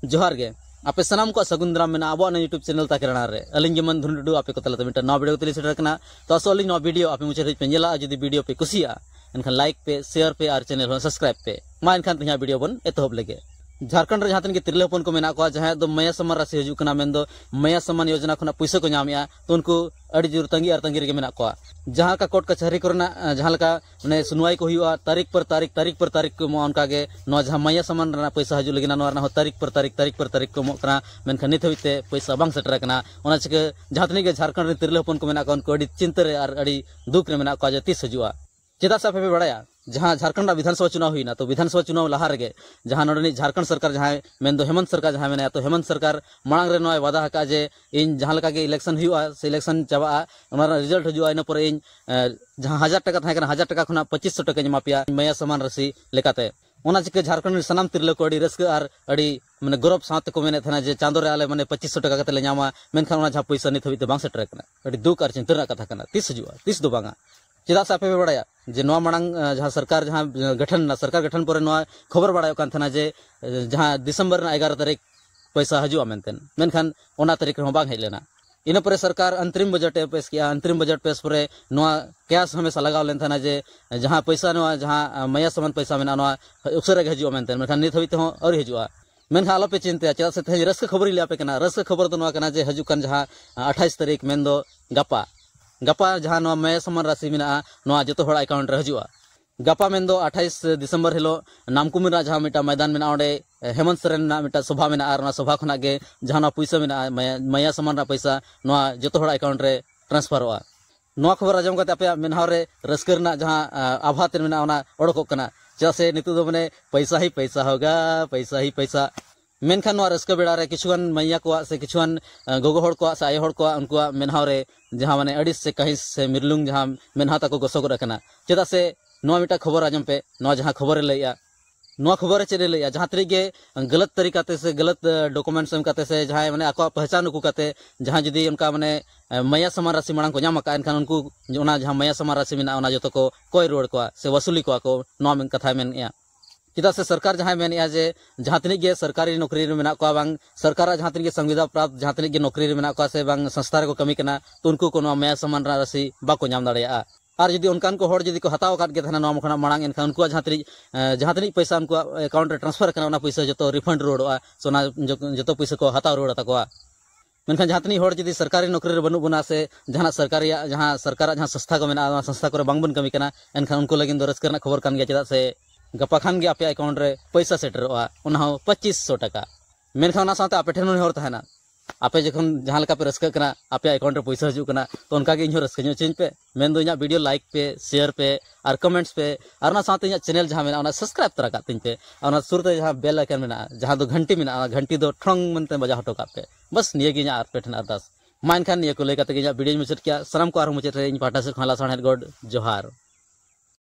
जोहार गे आपे सनाम को सगुन दाराम मेना अब यूट्यूब चैनल ताकेरणा रे अलिंग मन धुंडू आपे को तलाते मिटा नवा वीडियो तली सेटर कना तो असली नवा वीडियो आपे मुझे पे नेला जदी वीडियो पे कुसिया एनखान लाइक पे शेयर पे और चैनल हो सब्सक्राइब पे मा एनखान तहिया वीडियो बन एतहब लेगे झारखंड रे जहां के तिरले हपन को मेना को जहां दो मया सम्मान राशि हजू कना मेन दो मया सम्मान योजना खुना पैसा को नामिया तो उनको अड़ी जोर तंगी और तंगी रे मेना को जहां का कोर्ट कचहरी करना जहां लका माने सुनवाई को हुआ तारीख पर तारीख को उनका गे नो जहां मया सम्मान रा पैसा हजू लगिना नो ना तारीख पर तारीख को मो कना मेनखान नित हबिते पैसा बांग सेटर कना ओना चिके जहां तनी गे झारखंड रे तिरले हपन को मेना को उनको अड़ी चिंता रे और अड़ी दुख रे मेना को जे तीस हजुआ चेदा सा पे बड़ाया जहां झारखंड विधानसभा चुनाव हुई ना तो विधानसभा चुनाव लहा रे जहां नोडनी झारखंड सरकार जहां मेन दो हेमंत सरकार जहां मेना तो हेमंत सरकार मांग रे नोय वादा हका जे इन जहां लका के इलेक्शन हुआ से इलेक्शन चाबा ओना रिजल्ट हजुआ इन पर इन जहां 1000 टका थाय 1000 टका खुना 2500 टका जमापिया मया समान राशि लेकाते ओना चिके झारखंड सनाम तिरले को अड़ी रस्क और अड़ी माने गौरव साथ को मेने थना जे चांदो रे आले माने 2500 टका कते ले नामा मेनखान ओना जहां पैसा नित हबिते बांग सेटर कना अड़ी दुख और चिंता रा कथा कना 30 हजुआ 30 दो बांगा चेदा से आपे बड़ाया जे नवा मांग जहां सरकार जहां गठन सरकार गठन पर नवा खबर बड़ायो कान थना जे जहां दिसंबर 11 तारीख पैसा हजुआ मेनतेन मेनखान ओना तारीख रे बांग हेलेना इन पर सरकार अंतरिम बजट पेश किया अंतरिम बजट पेश पर नवा कैश हमेशा लगाव लेन थना जे जहां पैसा नवा जहां मया समान पैसा मेना नवा उसरे हजुआ मेनतेन मेनखान नित हबिते हो और हजुआ मेनखान आलोपे चिंता चेदा से थे रस्क खबर लियापे कना रस्क खबर तो नवा कना जे हजुकान जहां 28 तारीख मेन दो गपा जहां नवा मया समान राशि मेना नवा जतो हड़ा अकाउंट रे हजुआ गपा मेन दो 28 दिसंबर हिलो नामकुमिरा जहां मिटा मैदान मेना ओडे हेमंत सोरेन ना मिटा सभा मेना और सभा खना गे जहां पैसा मेना मया समान रा पैसा नवा जतो हड़ा अकाउंट रे ट्रांसफर होआ नवा खबर आजम कते आपे मेनहाव रे रस्करना जहां आभात मेना ओना ओडको कना चा से नितु दो माने पैसा ही पैसा होगा पैसा मेनखान नवा रस्क बेड़ा रे किछुआन मैया को से किछुआन गोगो हड़ को से आय हड़ को उनको मेनहाव रे जहां माने अड़िस से कहीं से मिरलुंग जहां मेनहा तको गोसो रखना चेदा से नवा मिटा खबर आजम पे नवा जहां खबर लैया नवा खबर चेदे लैया जहां तरीके गलत तरीका ते से गलत डॉक्यूमेंट्स एम काते से जहां माने आको पहचान को काते जहां जदी उनका माने मया समान राशि मांग को नाम का एनखान उनको ओना जहां मया समान राशि मेना ओना जतो को कोई रोड को से वसूली को नवा में कथा मेनया चेदा से सरकार जहां मेनया जे जहां तनी गे सरकारी नौकरी रे मेना को बांग सरकार जहां तनी गे संविदा प्राप्त जहां तनी गे नौकरी रे मेना को से बांग संस्था रे को कमी कना तो उनको कोनो मया समान राशि बाको नाम दाड़िया और जदी उनकान को हड़ जदी को हताव काट गे थाना नवा मखना मांग एनखान उनको जहां तनी पैसा उनको अकाउंट रे ट्रांसफर कना ओना पैसा जतो रिफंड रोडवा सोना जतो पैसा को हताव रोड तकवा मेनखान जहां तनी हड़ जदी सरकारी नौकरी रे बनु बना से जहां सरकारी जहां सरकार जहां संस्था को मेना संस्था को बांग बन कमी कना एनखान उनको लगिन दो रस्कर ना खबर कान गया चेदा से गपा खान गे आपे अकाउंट रे पैसा सेटरवा उना 2500 टका मेनखान ओना साथे आपे ठेन हर तहना आपे जखन जहां लका पे रस्का कना आपे अकाउंट रे पैसा हजू कना तो उनका गे इन रस्का नो चेंज पे मेन दो इना वीडियो लाइक पे शेयर पे और कमेंट्स पे और ना साथे इना चैनल जहां मेना ओना सब्सक्राइब तरा का तिन पे और सुरते जहां बेल आइकन मेना जहां दो घंटी मेना घंटी दो ठंग मनते बजा हटो का पे बस निये गे इना आपे ठन अरदास मान खान निये को लेका ते वीडियो मुचत किया सनम को आर मुचत रे इन पाटा से खाला साणेर गॉड जोहार।